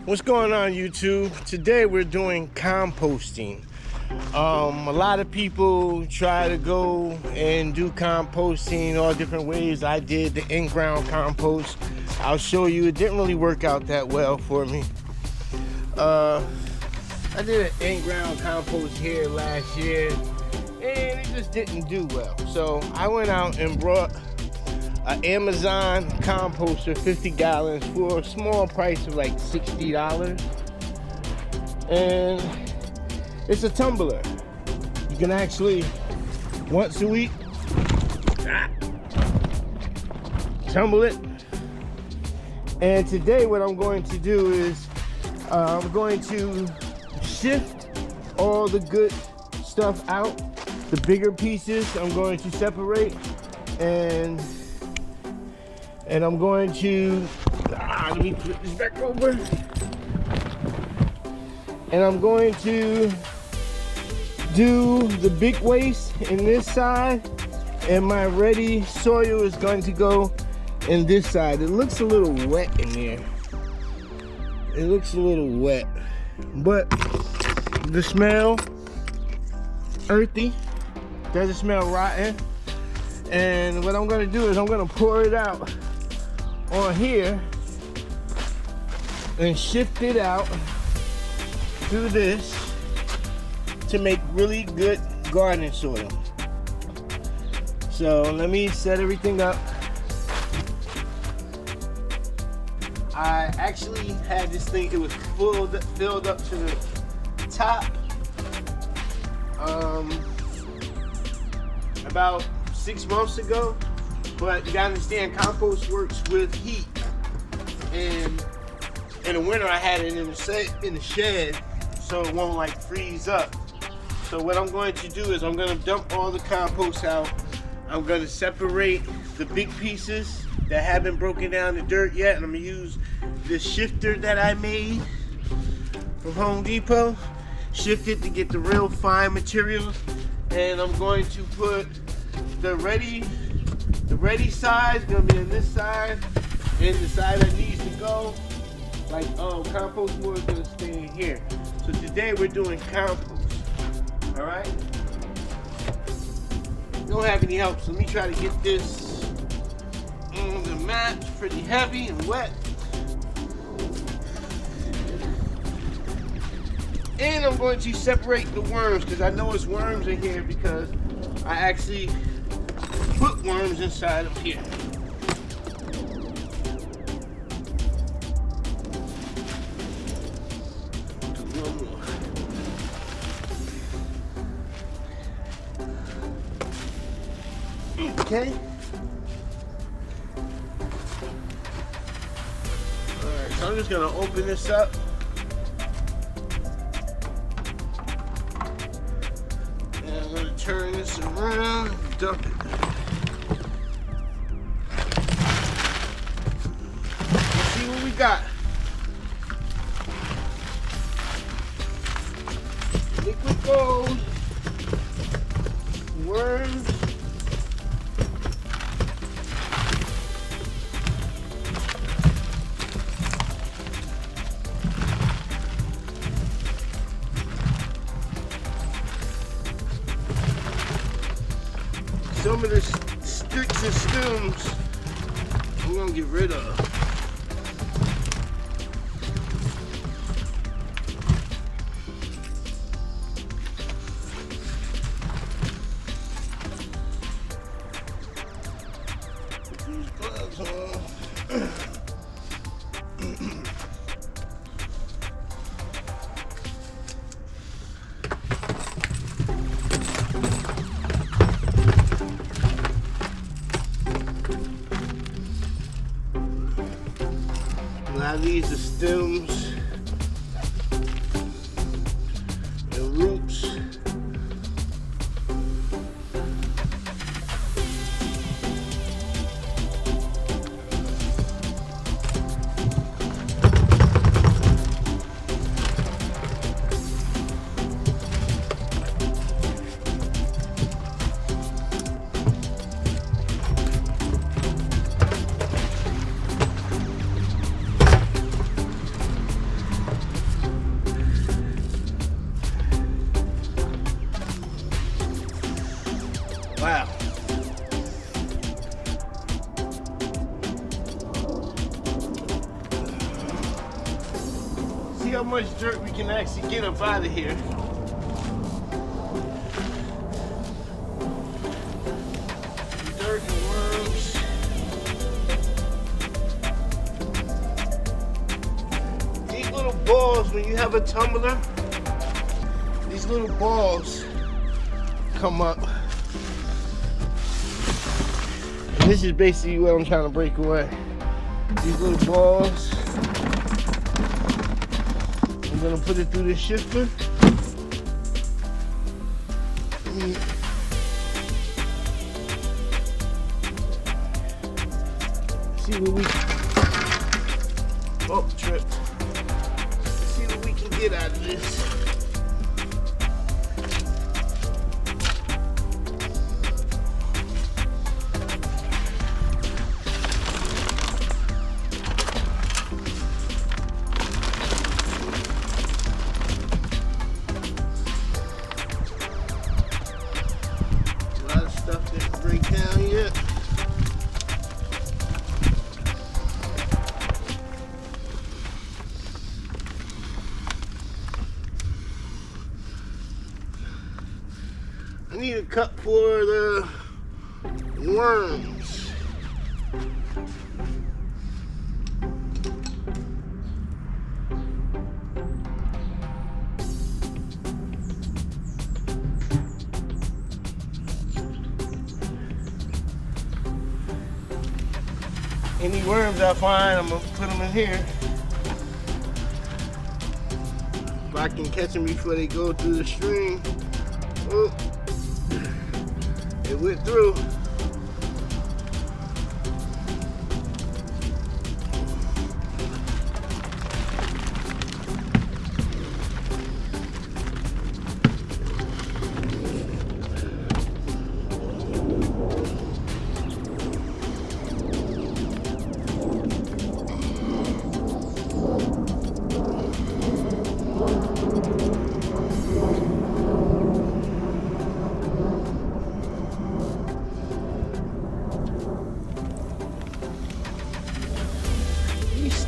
What's going on, YouTube? Today we're doing composting. A lot of people try to go and do composting all different ways. I did the in-ground compost. I'll show you, it didn't really work out that well for me. I did an in-ground compost here last year and it just didn't do well. So I went out and brought an Amazon composter, 50 gallons, for a small price of like $60. And it's a tumbler. You can actually, once a week, tumble it. And today what I'm going to do is I'm going to shift all the good stuff out. The bigger pieces I'm going to separate, and I'm going to, let me flip this back over. And I'm going to do the big waste in this side, and my ready soil is going to go in this side. It looks a little wet in there. It looks a little wet, but the smell earthy, doesn't smell rotten. And what I'm gonna do is I'm gonna pour it out on here and shift it out through this to make really good garden soil. So let me set everything up. I actually had this thing, it was filled up to the top about 6 months ago, but you gotta understand, compost works with heat, and in the winter I had it in the shed so it won't like freeze up. So what I'm going to do is I'm going to dump all the compost out. I'm going to separate the big pieces that haven't broken down the dirt yet, and I'm going to use this shifter that I made from Home Depot. Shift it to get the real fine material, and I'm going to put the ready side is going to be on this side, and the side that needs to go, like compost more, is going to stay in here. So today we're doing compost. All right. Don't have any help, so let me try to get this on the mat. It's pretty heavy and wet. And I'm going to separate the worms, because I know it's worms in here because I actually put worms inside of here. Okay. Alright, so I'm just gonna open this up. And I'm gonna turn this around and dump it. Let's see what we got. Liquid gold, worms, some of the sticks and stems I'm gonna get rid of. Put these gloves on. Now these are stems and roots. see how much dirt we can actually get up out of here. Dirt and worms. These little balls, when you have a tumbler, these little balls come up. And this is basically what I'm trying to break away. These little balls. I'm gonna put it through the shifter. See what we tripped. See what we can get out of this. I need a cup for the worms. Any worms I find, I'm gonna put them in here. If I can catch them before they go through the stream. Oh. It went through.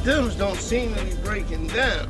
Stems don't seem to be breaking down.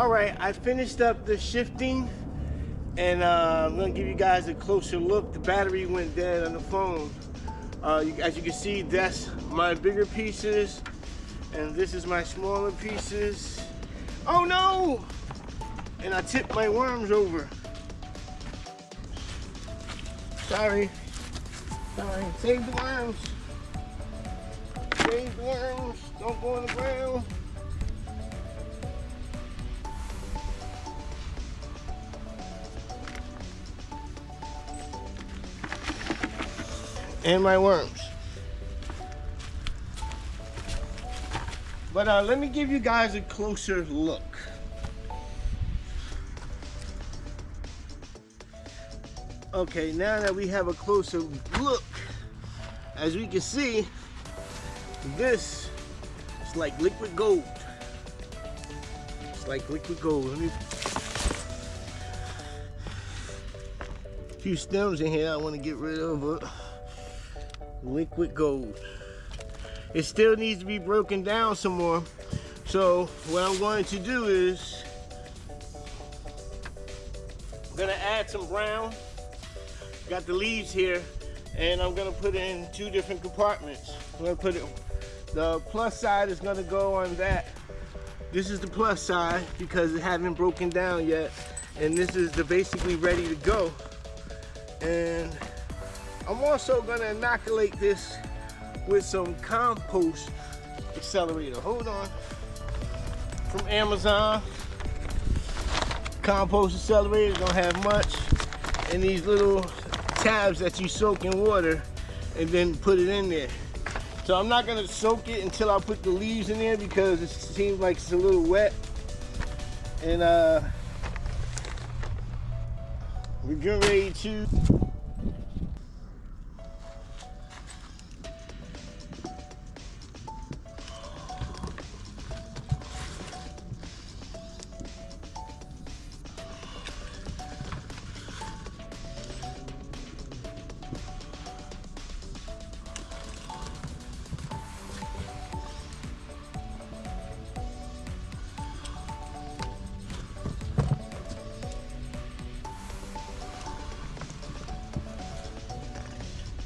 All right, I finished up the shifting, and I'm gonna give you guys a closer look. The battery went dead on the phone. As you can see, that's my bigger pieces, and this is my smaller pieces. Oh no! And I tipped my worms over. Sorry. Save the worms. Save the worms. Don't go on the ground. And my worms. But let me give you guys a closer look. Okay, now that we have a closer look, as we can see, this is like liquid gold. It's like liquid gold. Let me... A few stems in here I want to get rid of, but liquid gold. It still needs to be broken down some more. So what I'm going to do is I'm gonna add some brown. Got the leaves here, and I'm gonna put it in 2 different compartments. I'm gonna put it, the plus side is gonna go on that. This is the plus side because it hasn't broken down yet, and this is the basically ready to go. And I'm also gonna inoculate this with some compost accelerator. Hold on. From Amazon. Compost accelerator, don't have much. And these little tabs that you soak in water and then put it in there. So I'm not gonna soak it until I put the leaves in there because it seems like it's a little wet. And we're getting ready to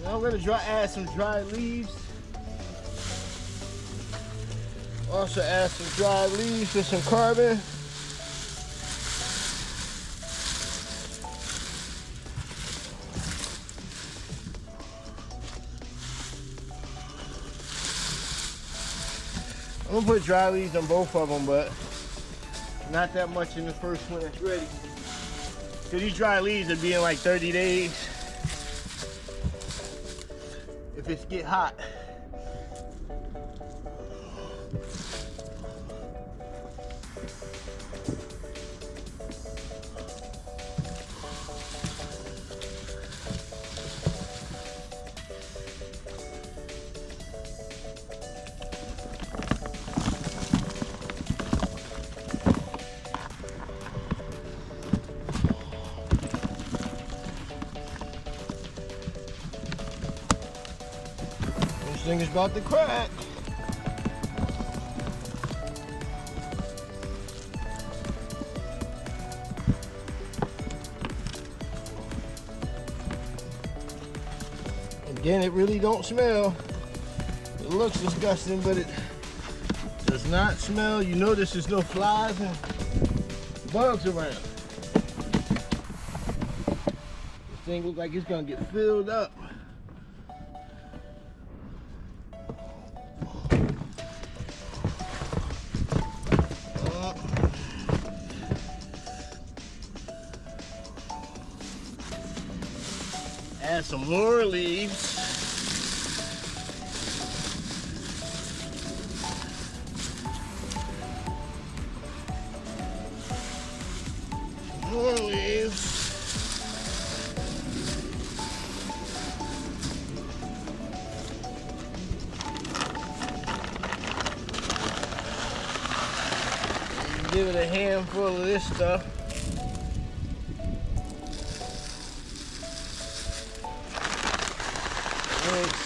I'm gonna add some dry leaves. Also add some dry leaves with some carbon. I'm gonna put dry leaves on both of them, but not that much in the first one that's ready. So these dry leaves will be in like 30 days. If it get hot. This thing is about to crack. Again, it really don't smell. It looks disgusting, but it does not smell. You notice there's no flies and bugs around. This thing looks like it's gonna get filled up. Add some more leaves. More leaves. Give it a handful of this stuff.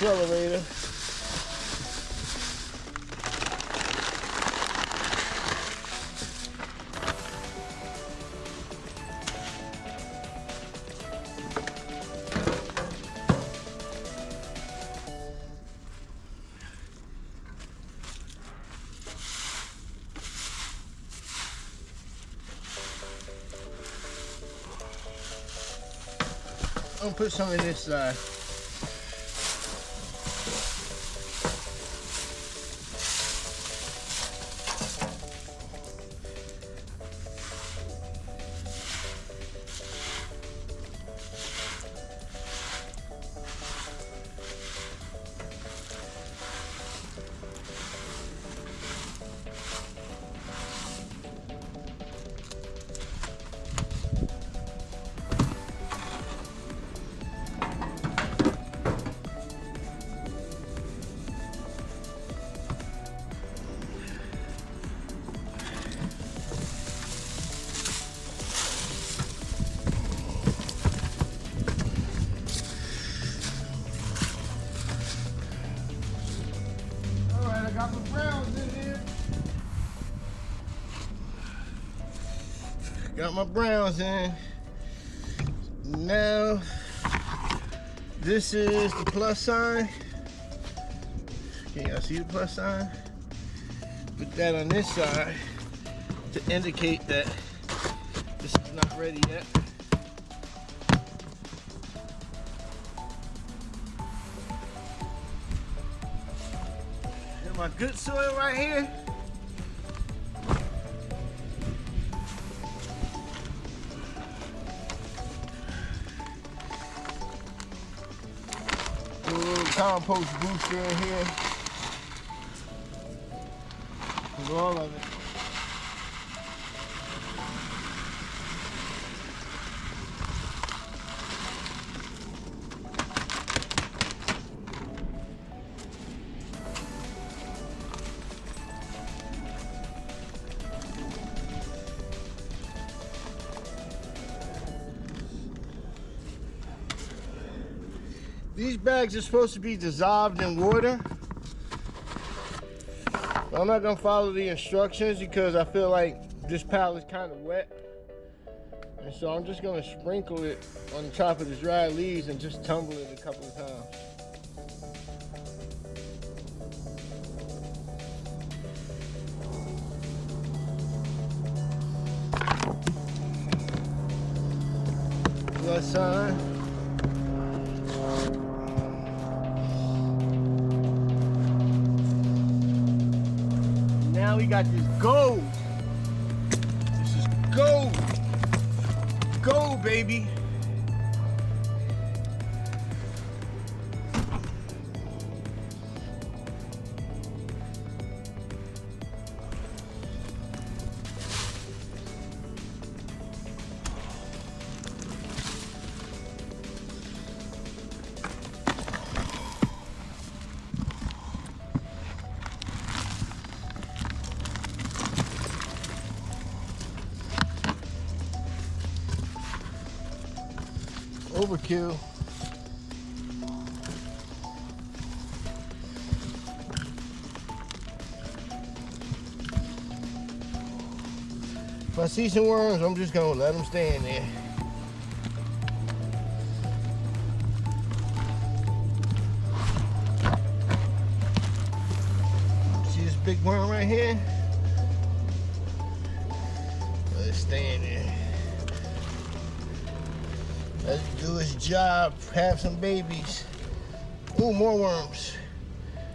Accelerator. I'm gonna put some in this side. Got my browns in here. Got my browns in. Now, this is the plus sign. Can y'all see the plus sign? Put that on this side to indicate that this is not ready yet. My good soil right here. Put a little compost booster in here. Put all of it. These bags are supposed to be dissolved in water. But I'm not gonna follow the instructions because I feel like this pallet's kind of wet. And so I'm just gonna sprinkle it on the top of the dry leaves and just tumble it a couple of times. Plus sign. Now we got this gold. This is gold. Gold, baby. Overkill. If I see some worms, I'm just gonna let them stay in there. See this big worm right here? Let it stay in there. Let it do its job, have some babies. Ooh, more worms.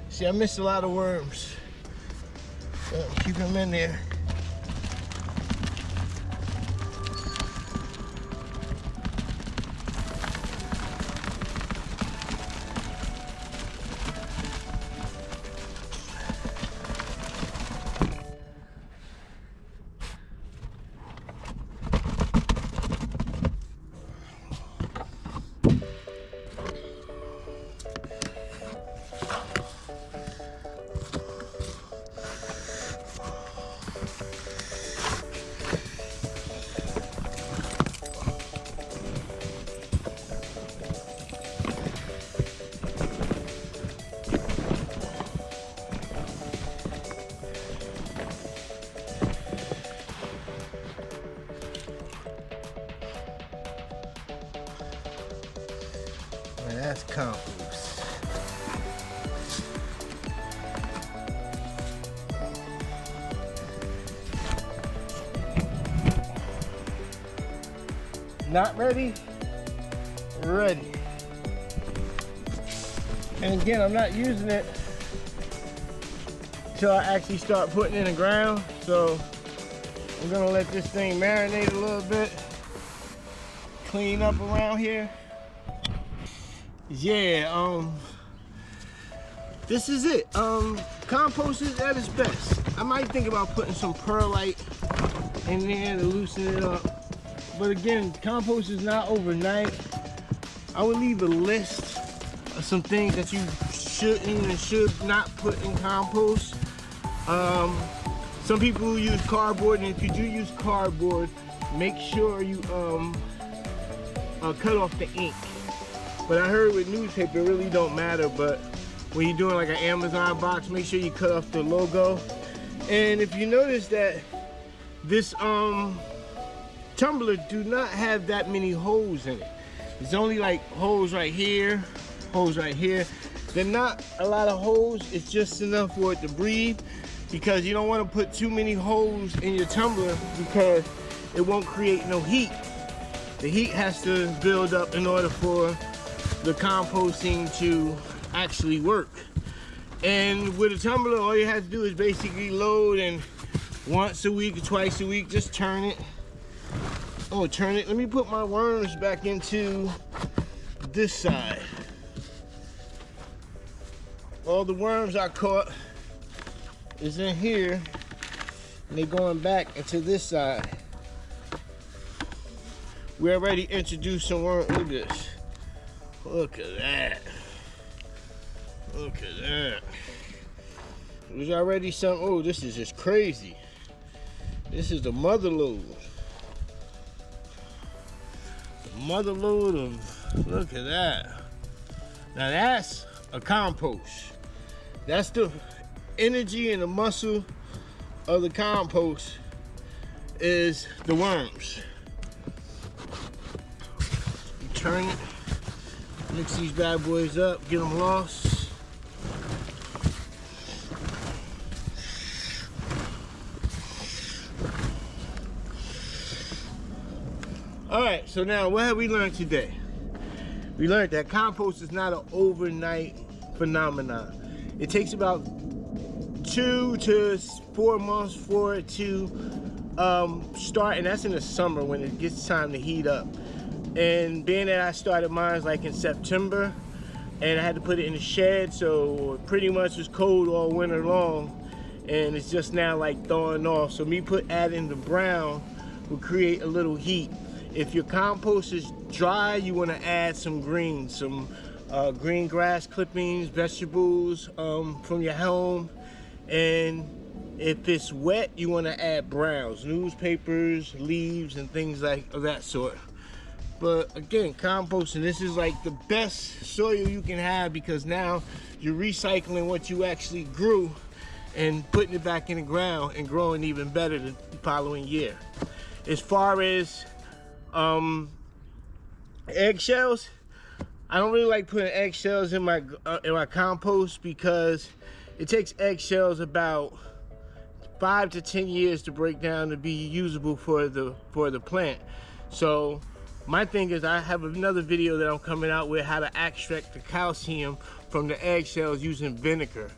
See, I missed a lot of worms. Keep them in there. That's compost. Not ready? ready. And again, I'm not using it until I actually start putting it in the ground. So I'm gonna let this thing marinate a little bit, clean up around here. Yeah, this is it. Compost is at its best. I might think about putting some perlite in there to loosen it up. But again, compost is not overnight. I would leave a list of some things that you shouldn't and should not put in compost. Some people use cardboard, and if you do use cardboard, make sure you cut off the ink. But I heard with newspaper, it really don't matter, but when you're doing like an Amazon box, make sure you cut off the logo. And if you notice that this tumbler do not have that many holes in it. There's only like holes right here, holes right here. They're not a lot of holes, it's just enough for it to breathe, because you don't want to put too many holes in your tumbler because it won't create no heat. The heat has to build up in order for the composting to actually work. And with a tumbler, all you have to do is basically load, and once a week or twice a week, just turn it. Oh, turn it. Let me put my worms back into this side. All the worms I caught is in here, and they're going back into this side. We already introduced some worms. Look at this. Look at that. Look at that. There's already some. Oh, this is just crazy. This is the mother load. The mother load of, look at that. Now that's a compost. That's the energy and the muscle of the compost is the worms. You turn it, mix these bad boys up, get them lost. All right, so now what have we learned today? We learned that compost is not an overnight phenomenon. It takes about 2 to 4 months for it to start, and that's in the summer when it gets time to heat up. And being that I started mine like in September, and I had to put it in the shed, so it pretty much was cold all winter long, and it's just now like thawing off. So me adding the brown will create a little heat. If your compost is dry, you want to add some green, green grass clippings, vegetables from your home. And if it's wet, you want to add browns, newspapers, leaves, and things like of that sort. But again, composting, this is like the best soil you can have, because now you're recycling what you actually grew and putting it back in the ground and growing even better the following year. As far as eggshells, I don't really like putting eggshells in my compost, because it takes eggshells about 5 to 10 years to break down to be usable for the plant. So my thing is, I have another video that I'm coming out with how to extract the calcium from the eggshells using vinegar.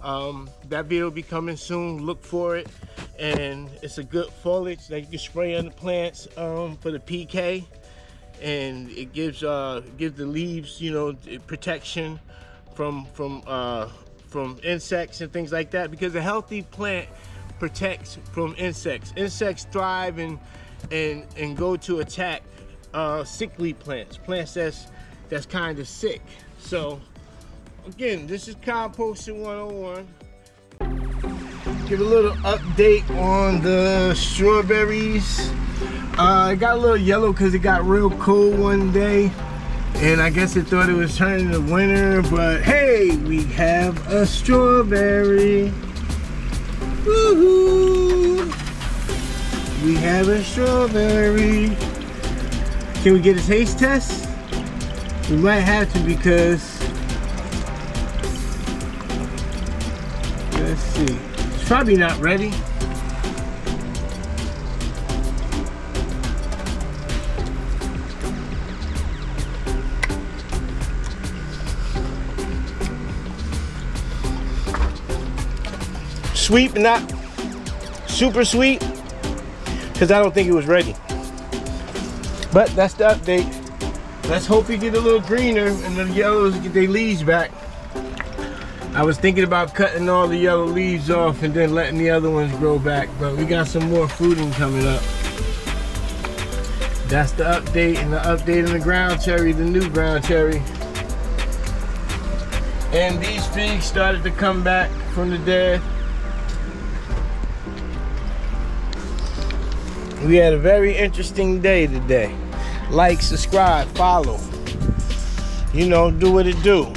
That video will be coming soon. Look for it. And it's a good foliage that you can spray on the plants for the PK, and it gives the leaves, you know, protection from insects and things like that, because a healthy plant protects from insects. Insects thrive and go to attack sickly plants that's kind of sick. So again, this is Composting 101. Give a little update on the strawberries. It got a little yellow because it got real cold one day, and I guess it thought it was turning to winter, but hey, we have a strawberry. Woohoo! We have a strawberry. Can we get a taste test? We might have to, because let's see. It's probably not ready. sweet, but not super sweet, because I don't think it was ready. But that's the update. Let's hope it get a little greener and the yellows get their leaves back. I was thinking about cutting all the yellow leaves off and then letting the other ones grow back, but we got some more fruiting coming up. That's the update, and the update on the ground cherry, the new ground cherry. And these figs started to come back from the dead. We had a very interesting day today. Like, subscribe, follow. You know, do what it do.